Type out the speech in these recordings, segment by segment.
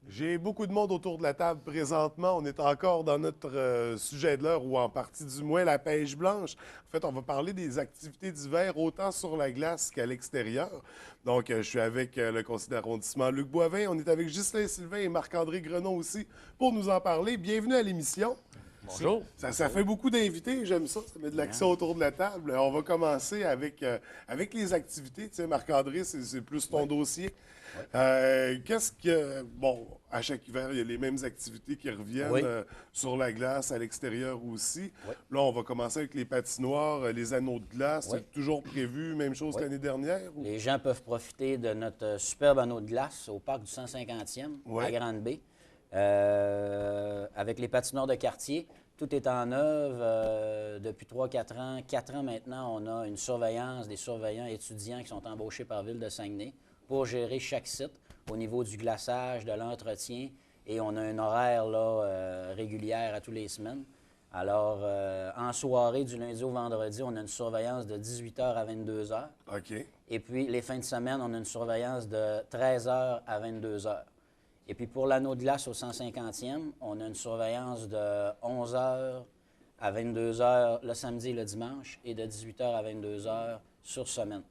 J'ai beaucoup de monde autour de la table présentement. On est encore dans notre sujet de l'heure, ou en partie du moins, la pêche blanche. En fait, on va parler des activités d'hiver, autant sur la glace qu'à l'extérieur. Donc, je suis avec le conseiller d'arrondissement Luc Boivin. On est avec Ghislain Sylvain et Marc-André Grenon aussi pour nous en parler. Bienvenue à l'émission. Bonjour. Ça fait beaucoup d'invités, j'aime ça, ça met de l'action autour de la table. On va commencer avec les activités. Tu sais, Marc-André, c'est plus ton dossier. Qu'est-ce que... Bon, à chaque hiver, il y a les mêmes activités qui reviennent Oui. sur la glace, à l'extérieur aussi. Oui. Là, on va commencer avec les patinoires, les anneaux de glace. Oui. C'est toujours prévu, même chose Oui. que l'année dernière? Ou... Les gens peuvent profiter de notre superbe anneau de glace au parc du 150e Oui. à Grande-Bay. Avec les patinoires de quartier, tout est en œuvre depuis 3-4 ans. 4 ans maintenant, on a une surveillance, des surveillants étudiants qui sont embauchés par Ville de Saguenay pour gérer chaque site au niveau du glaçage, de l'entretien. Et on a un horaire là, régulière à tous les semaines. Alors, en soirée, du lundi au vendredi, on a une surveillance de 18h à 22h. OK. Et puis, les fins de semaine, on a une surveillance de 13h à 22h. Et puis, pour l'anneau de glace au 150e, on a une surveillance de 11h à 22h le samedi et le dimanche et de 18h à 22h sur semaine.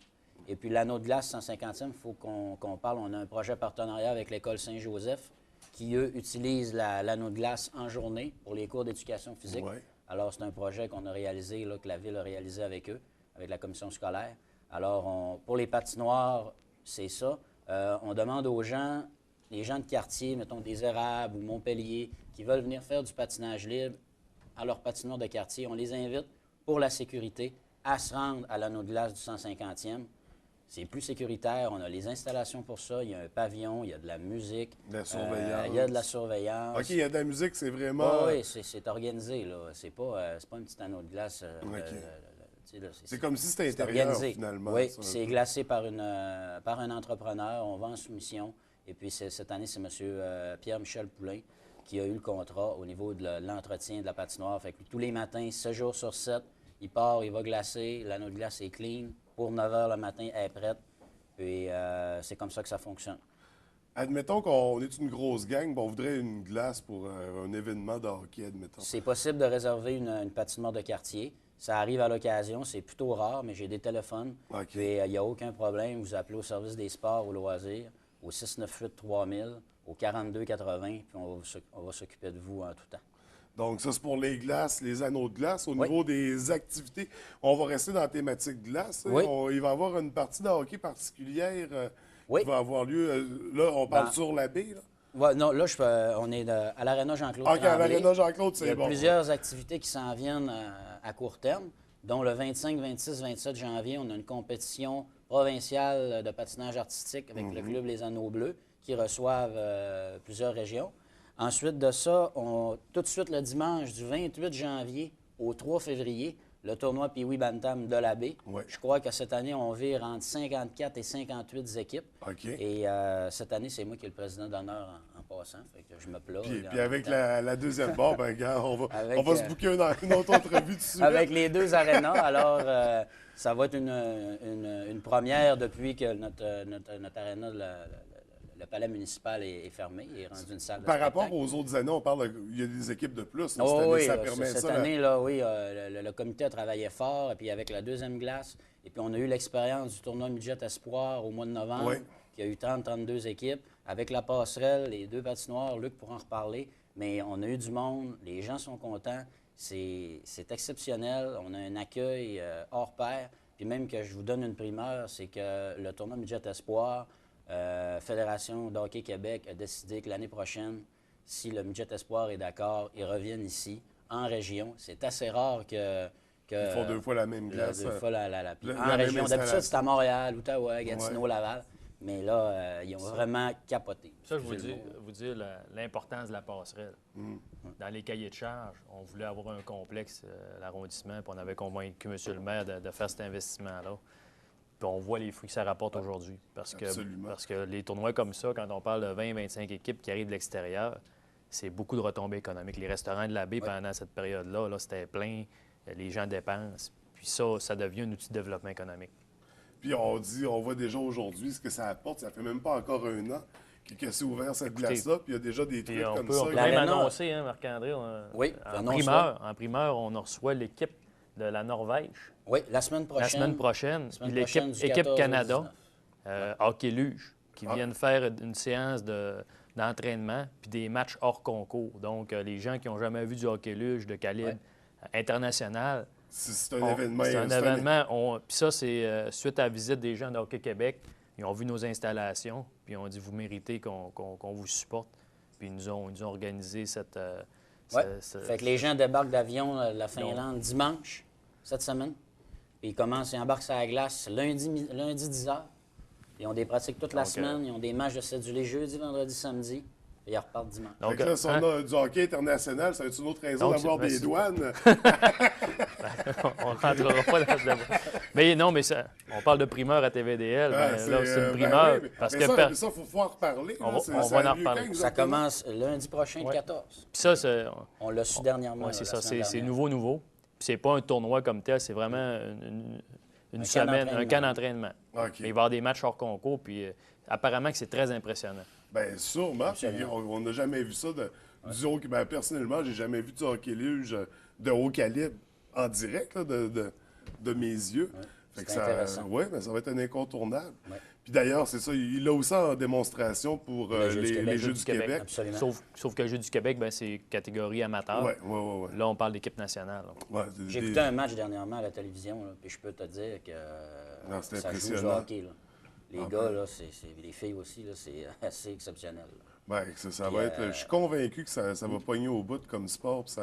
Et puis, l'anneau de glace 150e, il faut qu'on parle. On a un projet partenariat avec l'École Saint-Joseph qui, eux, utilisent l'anneau de glace en journée pour les cours d'éducation physique. Ouais. Alors, c'est un projet qu'on a réalisé, là, que la Ville a réalisé avec eux, avec la commission scolaire. Alors, pour les patinoires, c'est ça. On demande aux gens, les gens de quartier, mettons des Érables ou Montpellier, qui veulent venir faire du patinage libre à leur patinoire de quartier, on les invite, pour la sécurité, à se rendre à l'anneau de glace du 150e. C'est plus sécuritaire, on a les installations pour ça, il y a un pavillon, il y a de la musique. De la surveillance. Il y a de la surveillance. OK, il y a de la musique, c'est vraiment... Oui, c'est organisé, là. C'est pas un petit anneau de glace. OK. C'est comme si c'était c'est intérieur, organisé. finalement. Oui, ça, un c'est peu. glacé par un entrepreneur. On va en soumission. Et puis, cette année, c'est M. Pierre-Michel Poulain qui a eu le contrat au niveau de l'entretien de la patinoire. Fait que tous les matins, 7 jours sur 7, il part, il va glacer. L'anneau de glace est clean. Pour 9 h le matin, elle est prête. Puis, c'est comme ça que ça fonctionne. Admettons qu'on est une grosse gang, bon, on voudrait une glace pour un événement de hockey, admettons. C'est possible de réserver une patinoire de quartier. Ça arrive à l'occasion, c'est plutôt rare, mais j'ai des téléphones. OK. Puis il n'y a aucun problème. Vous appelez au service des sports ou loisirs au 698-3000, au 4280, puis on va s'occuper de vous en tout temps. Donc, ça, c'est pour les glaces, les anneaux de glace. Au Oui. niveau des activités, on va rester dans la thématique glace. Hein. Oui. Il va y avoir une partie de hockey particulière Oui. qui va avoir lieu. Là, on parle Ben, sur la baie, là. Ouais, non, là, on est à l'Arena Jean-Claude OK, à Tremblay. l'Arena Jean-Claude, Il y c'est a bon. plusieurs activités qui s'en viennent à court terme, dont le 25, 26, 27 janvier, on a une compétition provinciale de patinage artistique avec le club Les Anneaux Bleus qui reçoivent plusieurs régions. Ensuite de ça, tout de suite le dimanche du 28 janvier au 3 février, le tournoi Pee-Wee Bantam de la baie. Ouais. Je crois que cette année, on vire entre 54 et 58 équipes. OK. Et cette année, c'est moi qui est le président d'honneur en passant. Fait que je me plais. Puis avec la deuxième barre, ben, gars, on va Avec, se booker une autre entrevue dessus. Avec les deux arénas. Alors, ça va être une première depuis que notre aréna, le palais municipal est fermé. Il est rendu une salle de Par spectacle. rapport aux autres années, on parle il y a des équipes de plus. Là, Oh, cette année, oui, ça permet cette ça. année, là, oui, le comité a travaillé fort, et puis avec la deuxième glace, et puis on a eu l'expérience du tournoi Midget Espoir au mois de novembre, Oui. qui a eu 30-32 équipes. Avec la passerelle, les deux patinoires, Luc pourra en reparler, mais on a eu du monde, les gens sont contents, c'est exceptionnel, on a un accueil hors pair, puis même que je vous donne une primeur, c'est que le tournoi Midget Espoir, Fédération de hockey Québec a décidé que l'année prochaine, si le Midget Espoir est d'accord, ils reviennent ici, en région. C'est assez rare que Ils font 2 fois la même glace. deux fois la la en même région. D'habitude, installation. c'est à Montréal, Ottawa, Gatineau, Ouais. Laval. Mais là, ils ont vraiment capoté. Ça, je vous Excusez dis, le mot. vous dire l'importance de la passerelle. Dans les cahiers de charges, on voulait avoir un complexe, l'arrondissement, puis on avait convaincu M. le maire de faire cet investissement-là. Puis on voit les fruits que ça rapporte aujourd'hui. Parce Absolument. que les tournois comme ça, quand on parle de 20-25 équipes qui arrivent de l'extérieur, c'est beaucoup de retombées économiques. Les restaurants de la baie, pendant cette période-là, là, c'était plein, les gens dépensent. Puis ça devient un outil de développement économique. Puis on voit déjà aujourd'hui ce que ça apporte. Ça fait même pas encore un an qui s'est ouvert cette glace-là, puis il y a déjà des trucs on comme peut, ça. on peut là. même L'aréna- annoncer, hein, Marc-André, Oui, en primeur, on reçoit l'équipe de la Norvège Oui, la semaine prochaine. la semaine prochaine, La semaine puis l'équipe prochaine, du équipe 14 au Canada, 19. hockey luge, qui viennent faire une séance d'entraînement puis des matchs hors concours. Donc, les gens qui n'ont jamais vu du hockey luge de calibre international, C'est un événement. c'est un événement. Puis ça, c'est suite à la visite des gens de Hockey Québec. Ils ont vu nos installations, puis ils ont dit, vous méritez qu'on vous supporte. Puis ils nous ont organisé cette... Fait que les gens débarquent d'avion de la Finlande dimanche, cette semaine. Puis ils embarquent sur la glace lundi 10h. Ils ont des pratiques toute la semaine. Ils ont des matchs de cédulés jeudi, vendredi, samedi. Et ils repartent dimanche. Donc, là, si on a du hockey international, ça va être une autre raison d'avoir des douanes. On ne rentrera pas dans ce débat. Mais non, mais ça, on parle de primeur à TVDL. Mais là, c'est une primeur. Oui, parce mais que ça, il faut pouvoir reparler. On va en reparler. Ça commence lundi prochain, le 14. Puis ça, c'est... On l'a su dernièrement. Ouais, c'est la ça, semaine c'est dernière. nouveau. Puis c'est pas un tournoi comme tel, c'est vraiment une semaine, un camp d'entraînement. OK. Il va y avoir des matchs hors concours, puis apparemment que c'est très impressionnant. Bien, sûrement. Puis on n'a jamais vu ça du hockey. Ben, personnellement, j'ai jamais vu du hockey luge de haut calibre en direct là, de mes yeux. Ouais, Fait que c'est intéressant. Oui, mais ça va être un incontournable. Ouais. Puis d'ailleurs, c'est ça, il l'a aussi en démonstration pour Les les Jeux du Québec. Absolument. Sauf que le Jeu du Québec, ben, c'est catégorie amateur. Oui. Là, on parle d'équipe nationale. J'ai écouté un match dernièrement à la télévision, là, puis je peux te dire que Non, c'est ça joue du impressionnant. hockey. Là. Les gars, là, les filles aussi, là, c'est assez exceptionnel. Là. Ben, ça va être. Je suis convaincu que ça va pogner au bout comme sport, puis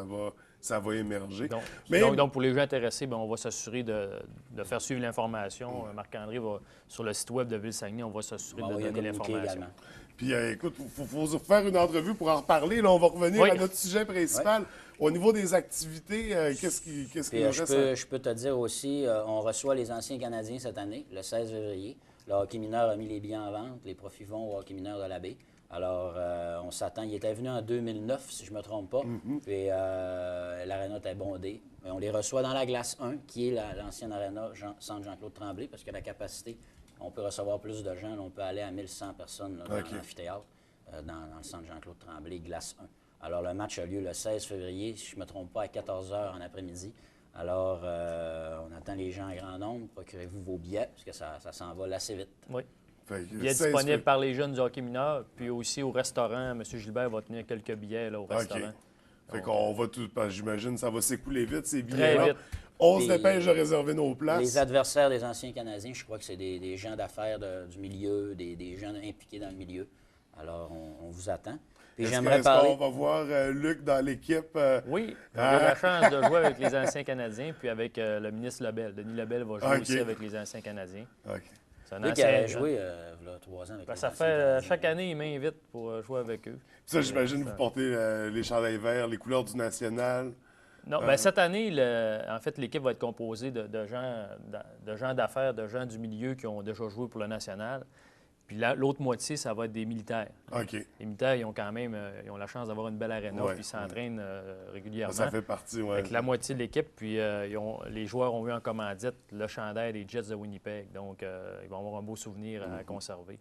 ça va émerger. Donc, pour les gens intéressés, ben, on va s'assurer de faire suivre l'information. Marc-André va sur le site web de Ville-Saguenay, on va s'assurer de On va y donner communiquer l'information. également. Puis écoute, il faut faire une entrevue pour en reparler. Là, on va revenir à notre sujet principal. Au niveau des activités, qu'est-ce qui nous reste? Je peux te dire aussi, on reçoit les anciens Canadiens cette année, le 16 février. Le hockey mineur a mis les billets en vente. Les profits vont au hockey mineur de la baie. Alors, on s'attend. Il était venu en 2009, si je ne me trompe pas. Puis, l'aréna était bondée. Mais on les reçoit dans la glace 1, qui est l'ancienne aréna Centre Jean-Claude Tremblay, parce que la capacité, on peut recevoir plus de gens. Là, on peut aller à 1100 personnes là, dans l'amphithéâtre, dans le Centre Jean-Claude Tremblay, glace 1. Alors, le match a lieu le 16 février, si je ne me trompe pas, à 14 h en après-midi. Alors, on attend les gens en grand nombre. Procurez-vous vos billets, parce que ça s'envole assez vite. Oui. Billets disponibles par les jeunes du hockey mineur, puis aussi au restaurant. M. Gilbert va tenir quelques billets là, au restaurant. Fait qu'on va tout. J'imagine ça va s'écouler vite, ces Très billets-là. vite. On se dépêche de réserver nos places. Les adversaires des anciens Canadiens, je crois que c'est des gens d'affaires du milieu, des gens impliqués dans le milieu. Alors, on vous attend. Puis j'aimerais parler. On va voir Luc dans l'équipe. Oui, on a la chance de jouer avec les anciens Canadiens, puis avec le ministre Lebel. Denis Lebel va jouer aussi avec les anciens Canadiens. OK. Lui qui avait joué il y a 3 ans avec les ça anciens fait Canadiens. chaque année, il m'invite pour jouer avec eux. Ça, j'imagine, vous portez les chandails verts, les couleurs du national. Non, cette année, en fait, l'équipe va être composée de gens d'affaires, de gens du milieu qui ont déjà joué pour le national. Puis l'autre moitié, ça va être des militaires. OK. Les militaires, ils ont quand même la chance d'avoir une belle aréna, puis ils s'entraînent régulièrement. Ça fait partie, oui. Avec la moitié de l'équipe, puis les joueurs ont eu en commandite le chandail des Jets de Winnipeg. Donc, ils vont avoir un beau souvenir à conserver.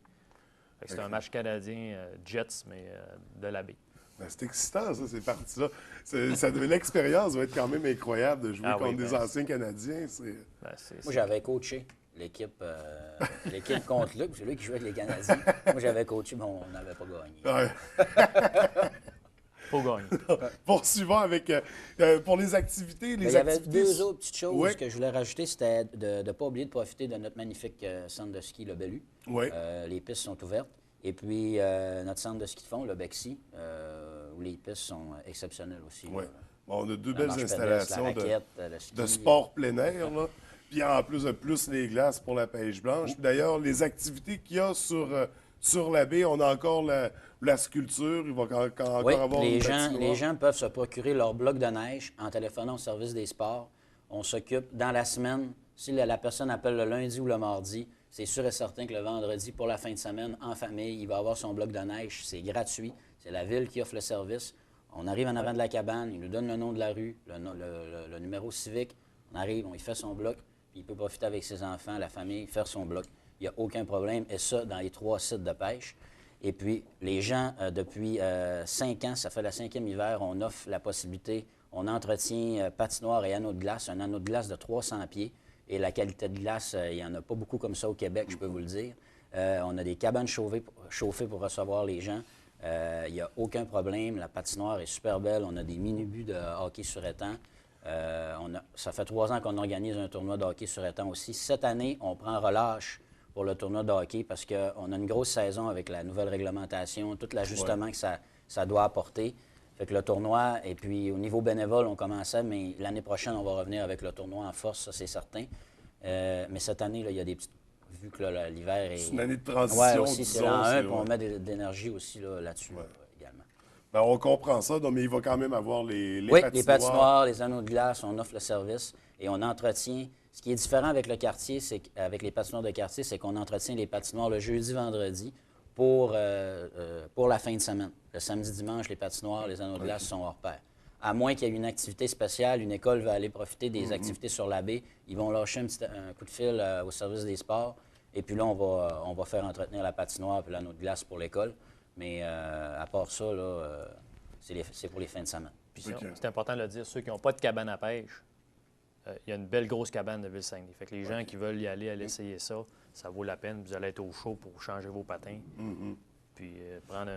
C'est un match canadien Jets, mais de la baie. Ben, c'est excitant, ça, ces parties-là. L'expérience va être quand même incroyable de jouer contre des anciens Canadiens. Moi, j'avais coaché l'équipe contre Luc. C'est lui qui jouait avec les Canadiens. Moi, j'avais coaché, mais on n'avait pas gagné. Ouais. Faut gagner. Poursuivons avec... pour les activités... Il y avait 2 autres petites choses que je voulais rajouter. C'était de ne pas oublier de profiter de notre magnifique centre de ski, le Bellu. Oui. Les pistes sont ouvertes. Et puis, notre centre de ski de fond, le Bexy, où les pistes sont exceptionnelles aussi. Oui. Bon, on a 2 La belles marche installations pédestre, la raquette, le ski. de sport plein air, là. Puis en plus les glaces pour la pêche blanche. Puis d'ailleurs, les activités qu'il y a sur la baie, on a encore la sculpture. Il va encore avoir les une gens, patinoire. les gens peuvent se procurer leur bloc de neige en téléphonant au service des sports. On s'occupe dans la semaine. Si la personne appelle le lundi ou le mardi, c'est sûr et certain que le vendredi, pour la fin de semaine, en famille, il va avoir son bloc de neige. C'est gratuit. C'est la ville qui offre le service. On arrive en avant de la cabane, il nous donne le nom de la rue, le numéro civique. On arrive, on y fait son bloc, puis il peut profiter avec ses enfants, la famille, faire son bloc. Il n'y a aucun problème. Et ça, dans les 3 sites de pêche. Et puis, les gens, depuis 5 ans, ça fait le 5e hiver, on offre la possibilité, on entretient patinoire et anneau de glace, un anneau de glace de 300 pieds. Et la qualité de glace, il n'y en a pas beaucoup comme ça au Québec, je peux vous le dire. On a des cabanes chauffées pour recevoir les gens. Il n'y a aucun problème. La patinoire est super belle. On a des mini-buts de hockey sur étang. Ça fait 3 ans qu'on organise un tournoi de hockey sur étang aussi. Cette année, on prend relâche pour le tournoi de hockey parce qu'on a une grosse saison avec la nouvelle réglementation, tout l'ajustement que ça doit apporter. Fait que le tournoi, et puis au niveau bénévole, on commençait, mais l'année prochaine, on va revenir avec le tournoi en force, ça c'est certain. Mais cette année, là, il y a des petites... Vu que là, l'hiver est... C'est une année de transition, Oui, aussi, c'est disons, l'an 1, c'est- puis on met de l'énergie aussi là-dessus également. Ben, on comprend ça, donc, mais il va quand même avoir les Oui, patinoires. les patinoires, les anneaux de glace, on offre le service et on entretient. Ce qui est différent avec le quartier, c'est qu'avec les patinoires de quartier, c'est qu'on entretient les patinoires le jeudi, vendredi pour la fin de semaine. Le samedi, dimanche, les patinoires, les anneaux de glace sont hors pair. À moins qu'il y ait une activité spéciale, une école va aller profiter des activités sur la baie, ils vont lâcher un coup de fil au service des sports. Et puis là, on va faire entretenir la patinoire et l'anneau de glace pour l'école. Mais à part ça, là, c'est pour les fins de semaine. Puis c'est important de le dire, ceux qui n'ont pas de cabane à pêche, il y a une belle grosse cabane de Ville-Saguenay. Fait que les gens qui veulent y aller essayer ça, ça vaut la peine. Vous allez être au chaud pour changer vos patins. Puis prendre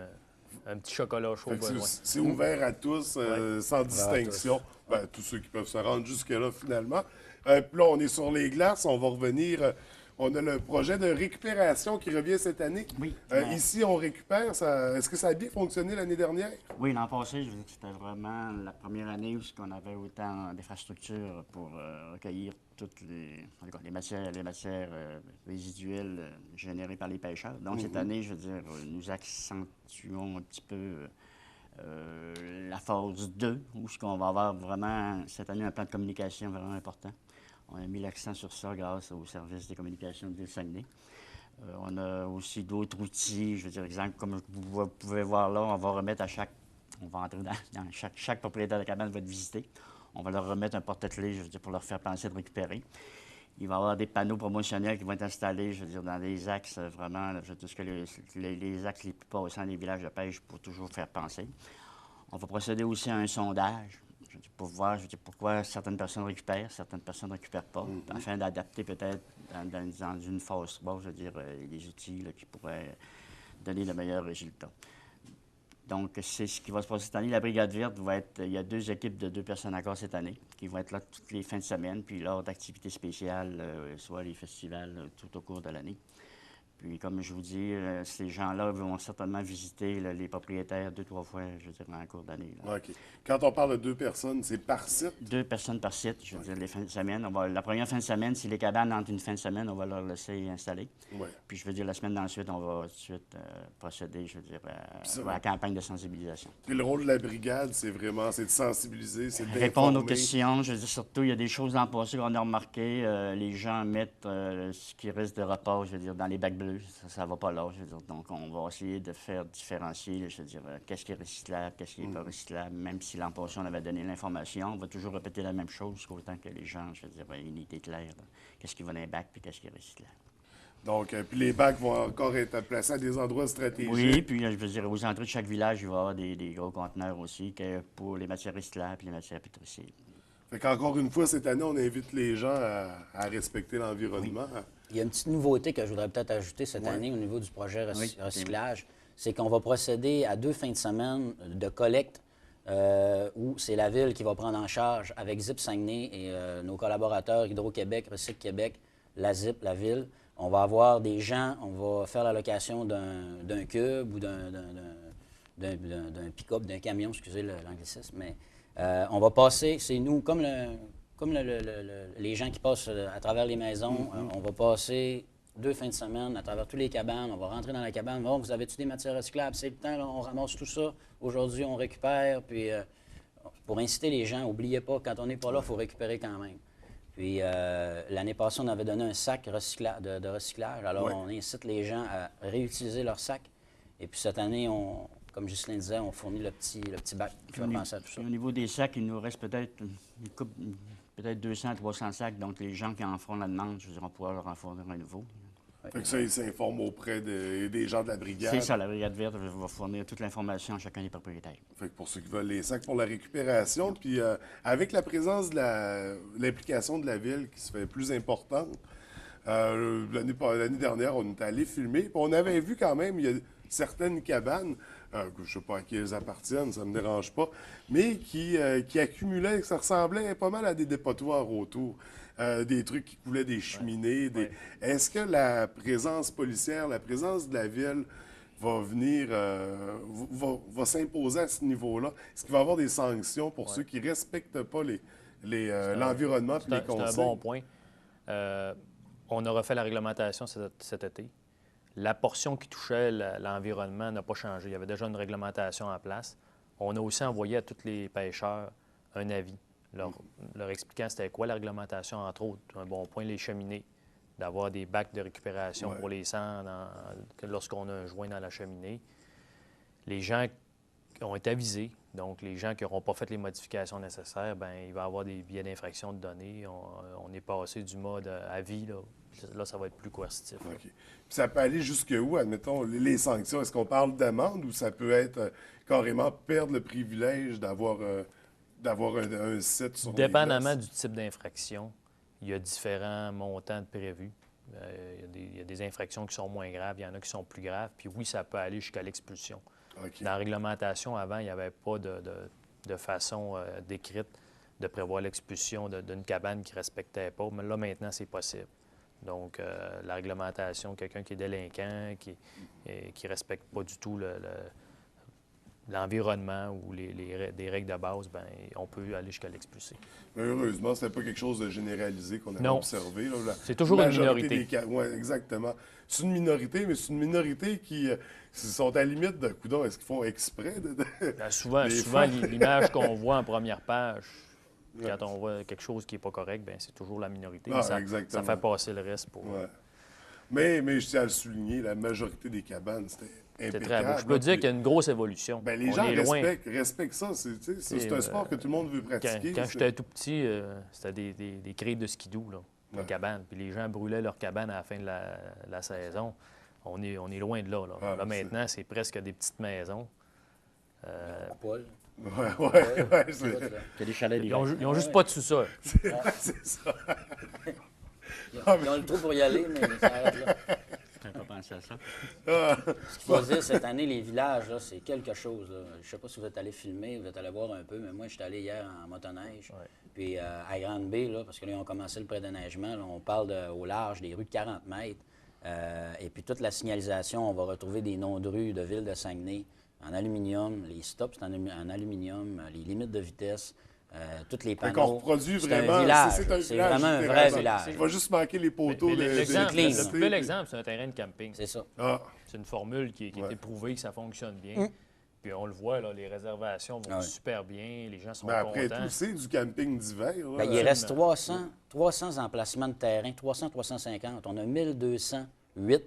un petit chocolat chaud. Fait que besoin. c'est ouvert à tous, sans distinction. Ben, tous ceux qui peuvent se rendre jusque-là, finalement. Puis là, on est sur les glaces. On va revenir. On a le projet de récupération qui revient cette année. Oui. Ici, on récupère. Est-ce que ça a bien fonctionné l'année dernière? Oui, l'an passé, je veux dire que c'était vraiment la première année où on avait autant d'infrastructures pour recueillir toutes les matières résiduelles générées par les pêcheurs. Donc, cette année, je veux dire, nous accentuons un petit peu la phase 2, où on va avoir vraiment, cette année, un plan de communication vraiment important. On a mis l'accent sur ça grâce au service des communications de Ville-Saguenay. On a aussi d'autres outils, je veux dire, exemple, comme vous pouvez voir là, on va remettre on va entrer dans chaque propriétaire de cabane va être visité. On va leur remettre un porte-clés, je veux dire, pour leur faire penser de récupérer. Il va y avoir des panneaux promotionnels qui vont être installés, je veux dire, dans les axes vraiment, je veux dire, ce que les axes les plus passants des villages de pêche pour toujours faire penser. On va procéder aussi à un sondage, je veux dire, pour voir, je veux dire, pourquoi certaines personnes récupèrent, certaines personnes ne récupèrent pas, afin d'adapter peut-être dans une phase 3, je veux dire, les outils là, qui pourraient donner le meilleur résultat. Donc, c'est ce qui va se passer cette année. La Brigade verte va être... Il y a 2 équipes de 2 personnes encore cette année qui vont être là toutes les fins de semaine, puis lors d'activités spéciales, soit les festivals, tout au cours de l'année. Puis, comme je vous dis, ces gens-là vont certainement visiter les propriétaires 2-3 fois, je veux dire, en cours d'année. Là. OK. Quand on parle de 2 personnes, c'est par site? 2 personnes par site, je veux dire, les fins de semaine. La première fin de semaine, si les cabanes entre une fin de semaine, on va leur laisser installer. Ouais. Puis, je veux dire, la semaine d'ensuite, on va tout de suite procéder, je veux dire, à la campagne de sensibilisation. Puis le rôle de la brigade, c'est vraiment de sensibiliser, c'est d'informer. Répondre aux questions. Je veux dire, surtout, il y a des choses dans le passé qu'on a remarqué. Les gens mettent ce qui reste de repas, je veux dire, dans les bacs bleus. Ça ne va pas là, je veux dire. Donc, on va essayer de faire différencier, je veux dire, qu'est-ce qui est recyclable, qu'est-ce qui n'est pas recyclable. Même si l'an passé, on avait donné l'information, on va toujours répéter la même chose, autant que les gens, je veux dire, aient une idée claire. Qu'est-ce qui va dans les bacs, puis qu'est-ce qui est recyclable. Donc, puis les bacs vont encore être placés à des endroits stratégiques. Oui, puis je veux dire, aux entrées de chaque village, il va y avoir des gros conteneurs aussi pour les matières recyclables et les matières pétricides. Fait qu'encore une fois, cette année, on invite les gens à respecter l'environnement. Oui. Il y a une petite nouveauté que je voudrais peut-être ajouter cette année au niveau du projet recyclage. C'est qu'on va procéder à 2 fins de semaine de collecte où c'est la Ville qui va prendre en charge avec ZIP Saguenay et nos collaborateurs Hydro-Québec, Recycle Québec, la ZIP, la Ville. On va avoir des gens, on va faire la location d'un cube ou d'un pick-up, d'un camion, excusez l'anglicisme, mais on va passer, c'est nous, comme les gens qui passent à travers les maisons, on va passer 2 fins de semaine à travers tous les cabanes, on va rentrer dans la cabane, bon, vous avez-tu des matières recyclables? C'est le temps, là, on ramasse tout ça, aujourd'hui on récupère, puis pour inciter les gens, n'oubliez pas, quand on n'est pas là, il faut récupérer quand même. Puis l'année passée, on avait donné un sac de recyclage. Alors, on incite les gens à réutiliser leur sac. Et puis cette année, comme Ghislain disait, on fournit le petit bac qui va penser à tout ça. Au niveau des sacs, il nous reste peut-être peut-être 200, 300 sacs. Donc, les gens qui en feront la demande, je veux dire, on pourra leur en fournir un nouveau. Fait que ça, ils s'informent auprès des gens de la brigade. C'est ça, la Brigade verte va fournir toute l'information à chacun des propriétaires. Fait que pour ceux qui veulent les sacs pour la récupération, puis avec la présence de l'implication de la ville qui se fait plus importante, l'année dernière, on est allé filmer, puis on avait vu quand même, il y a certaines cabanes, je ne sais pas à qui elles appartiennent, ça ne me dérange pas, mais qui accumulaient, ça ressemblait pas mal à des dépotoirs autour. Des trucs qui coulaient des cheminées. Est-ce que la présence policière, la présence de la ville va venir, va s'imposer à ce niveau-là? Est-ce qu'il va y avoir des sanctions pour ceux qui ne respectent pas l'environnement et les consignes? C'est un bon point. On a refait la réglementation cet été. La portion qui touchait l'environnement n'a pas changé. Il y avait déjà une réglementation en place. On a aussi envoyé à tous les pêcheurs un avis leur expliquant c'était quoi la réglementation, entre autres. Un bon point, les cheminées, d'avoir des bacs de récupération pour les cendres lorsqu'on a un joint dans la cheminée. Les gens ont été avisés. Donc, les gens qui n'auront pas fait les modifications nécessaires, bien, il va y avoir des billets d'infraction de données. On est passé du mode avis, là, ça va être plus coercitif. OK. Puis ça peut aller jusqu'où, admettons, les sanctions? Est-ce qu'on parle d'amende ou ça peut être carrément perdre le privilège d'avoir un site sur Dépendamment les glaces? du type d'infraction, il y a différents montants de prévus. Il y a des infractions qui sont moins graves, il y en a qui sont plus graves. Puis oui, ça peut aller jusqu'à l'expulsion. Okay. Dans la réglementation, avant, il n'y avait pas de façon décrite de prévoir l'expulsion d'une cabane qui ne respectait pas. Mais là, maintenant, c'est possible. Donc, la réglementation, quelqu'un qui est délinquant, qui ne respecte pas du tout l'environnement ou des règles de base, bien, on peut aller jusqu'à l'expulser. Mais heureusement, ce n'était pas quelque chose de généralisé qu'on avait observé. C'est toujours une minorité. Oui, exactement. C'est une minorité, mais c'est une minorité qui sont à la limite de coudon. Est-ce qu'ils font exprès Bien, souvent l'image qu'on voit en première page, quand on voit quelque chose qui n'est pas correct, bien, c'est toujours la minorité. Ça fait passer le reste pour... Ouais. Mais je tiens à le souligner, la majorité des cabanes, c'était impeccable. Très beau. Je peux dire qu'il y a une grosse évolution. Bien, les gens respectent ça. C'est un sport que tout le monde veut pratiquer. Quand j'étais tout petit, c'était des criques de skidoo, là, les cabanes. Puis les gens brûlaient leurs cabanes à la fin de la saison. On est loin de là. Là, maintenant, c'est presque des petites maisons. Paul. Ouais. C'est des chalets Ils n'ont juste pas de sous-sol. C'est ça. Ils ont le trou pour y aller, mais ça arrête là. Je n'avais pas pensé à ça. Ce qu'il faut dire, cette année, les villages, là, c'est quelque chose. Là. Je ne sais pas si vous êtes allé filmer, vous êtes allé voir un peu, mais moi, je suis allé hier en motoneige. Ouais. Puis à Grande-Baie, là, parce que là, ils ont commencé le prédéneigement. Là, on parle au large des rues de 40 mètres. Et puis toute la signalisation, on va retrouver des noms de rues de ville de Saguenay en aluminium. Les stops, c'est en aluminium. Les limites de vitesse. Toutes les panneaux. Qu'on reproduit vraiment. C'est vraiment un vrai village. Il va juste manquer les poteaux de Le plus bel exemple, c'est un terrain de camping. C'est ça. C'est une formule qui est éprouvée, que ça fonctionne bien. Puis on le voit, là, les réservations vont super bien, les gens sont contents. Après tout, c'est du camping d'hiver. Il reste 300 emplacements de terrain, 300-350. On a 1208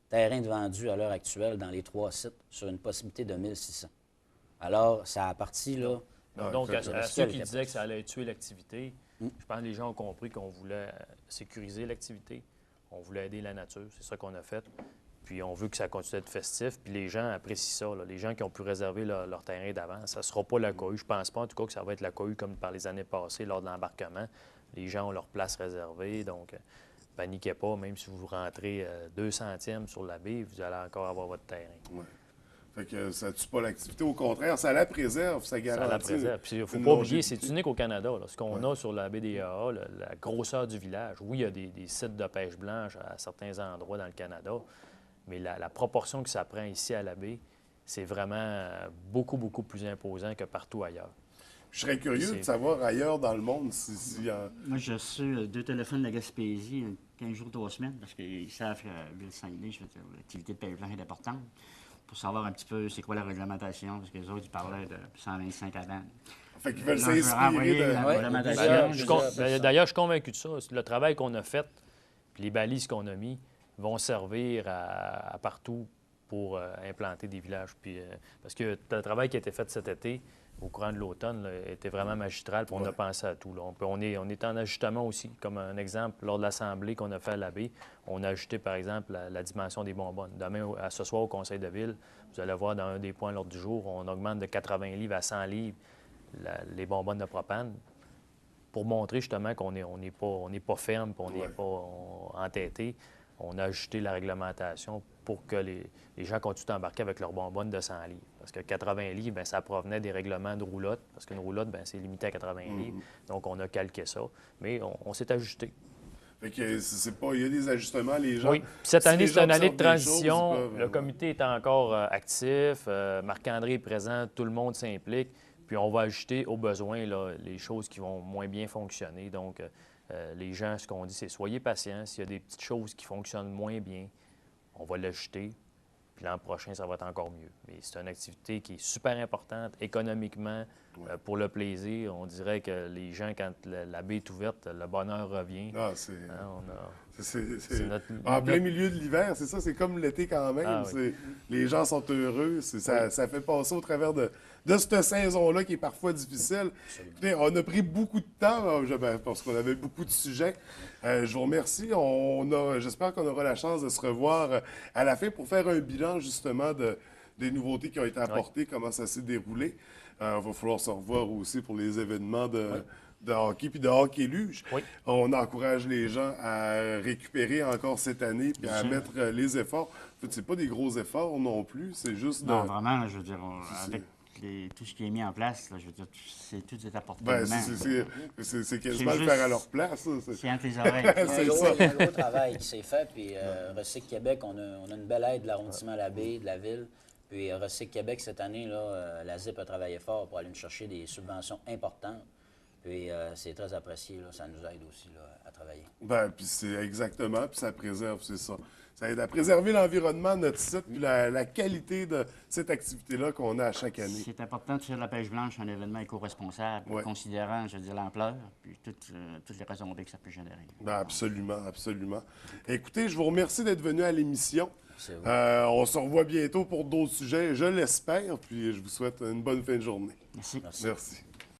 terrains de vendus à l'heure actuelle dans les 3 sites sur une possibilité de 1600. Alors, ça a parti, là... Donc, à ceux qui disaient que ça allait tuer l'activité, je pense que les gens ont compris qu'on voulait sécuriser l'activité. On voulait aider la nature. C'est ça qu'on a fait. Puis on veut que ça continue d'être festif. Puis les gens apprécient ça. Là. Les gens qui ont pu réserver leur terrain d'avance, ça ne sera pas la cohue. Je pense pas, en tout cas, que ça va être la cohue comme par les années passées lors de l'embarquement. Les gens ont leur place réservée. Donc, paniquez pas. Même si vous rentrez 2 centièmes sur la baie, vous allez encore avoir votre terrain. Ouais. Fait que ça ne tue pas l'activité. Au contraire, ça la préserve, ça garantit. Ça la préserve. Puis il ne faut pas oublier, c'est unique au Canada. Là. Ce qu'on a sur la baie des AA, la grosseur du village. Oui, il y a des sites de pêche blanche à certains endroits dans le Canada, mais la proportion que ça prend ici à la baie, c'est vraiment beaucoup, beaucoup plus imposant que partout ailleurs. Je serais curieux de savoir ailleurs dans le monde Moi, j'ai reçu 2 téléphones de la Gaspésie, 15 jours, 3 semaines, parce qu'ils savent que la ville de Saguenay, l'activité de pêche blanche est importante. Pour savoir un petit peu c'est quoi la réglementation, parce que les autres, ils parlaient de 125 cabanes. Fait qu'ils veulent s'inspirer de la réglementation. D'ailleurs, je suis convaincu de ça. Le travail qu'on a fait, puis les balises qu'on a mis, vont servir à partout pour implanter des villages. Puis, parce que le travail qui a été fait cet été, au courant de l'automne, là, était vraiment magistral, puis on a pensé à tout. Là. On est en ajustement aussi. Comme un exemple, lors de l'assemblée qu'on a fait à l'abbé, on a ajouté, par exemple, la dimension des bonbonnes. Demain, ce soir, au conseil de ville, vous allez voir dans un des points à l'ordre du jour, on augmente de 80 livres à 100 livres les bonbonnes de propane pour montrer justement qu'on n'est pas ferme, qu'on n'est pas entêté. On a ajusté la réglementation pour que les gens continuent d'embarquer avec leurs bonbonnes de 100 livres. Parce que 80 livres, bien, ça provenait des règlements de roulotte, parce qu'une roulotte, bien, c'est limité à 80 livres. Donc, on a calqué ça. Mais on s'est ajusté. Fait que c'est pas... Il y a des ajustements, les gens... Oui. Puis cette si année, les c'est une gens année de observent des choses, transition. ils peuvent, Le comité est encore actif. Marc-André est présent. Tout le monde s'implique. Puis on va ajuster aux besoins là, les choses qui vont moins bien fonctionner. Donc, les gens, ce qu'on dit, c'est soyez patients. S'il y a des petites choses qui fonctionnent moins bien, on va l'ajuster. Puis l'an prochain, ça va être encore mieux. Mais c'est une activité qui est super importante économiquement, pour le plaisir. On dirait que les gens, quand la baie est ouverte, le bonheur revient. Ah, c'est... C'est notre... En plein milieu de l'hiver, c'est ça, c'est comme l'été quand même. Ah, oui. Les gens sont heureux. Ça fait passer au travers de cette saison-là qui est parfois difficile. Écoutez, on a pris beaucoup de temps parce qu'on avait beaucoup de sujets. Je vous remercie. J'espère qu'on aura la chance de se revoir à la fin pour faire un bilan justement des nouveautés qui ont été apportées, comment ça s'est déroulé. Il va falloir se revoir aussi pour les événements de hockey puis de hockey luge. Oui. On encourage les gens à récupérer encore cette année puis à mettre les efforts. En fait, c'est pas des gros efforts non plus, c'est juste Non, vraiment, je veux dire, avec tout ce qui est mis en place, là, je veux dire, tout est apporté de main. C'est quasiment C'est le juste- faire à leur place. Ça. C'est entre les oreilles. C'est Il ça. y a un gros travail qui s'est fait. Puis Recyc Québec, on a une belle aide de l'arrondissement de la baie, de la ville. Puis Recyc Québec, cette année, là, la ZIP a travaillé fort pour aller nous chercher des subventions importantes. Puis c'est très apprécié. Là, ça nous aide aussi là, à travailler. Puis c'est exactement, puis ça préserve, c'est ça. Ça aide à préserver l'environnement de notre site puis la qualité de cette activité-là qu'on a à chaque année. C'est important de faire de la pêche blanche un événement éco-responsable, Ouais. considérant, je veux dire, l'ampleur, puis toutes les retombées que ça peut générer. Absolument, absolument. Écoutez, je vous remercie d'être venu à l'émission. C'est vous. On se revoit bientôt pour d'autres sujets, je l'espère, puis je vous souhaite une bonne fin de journée. Merci. Merci.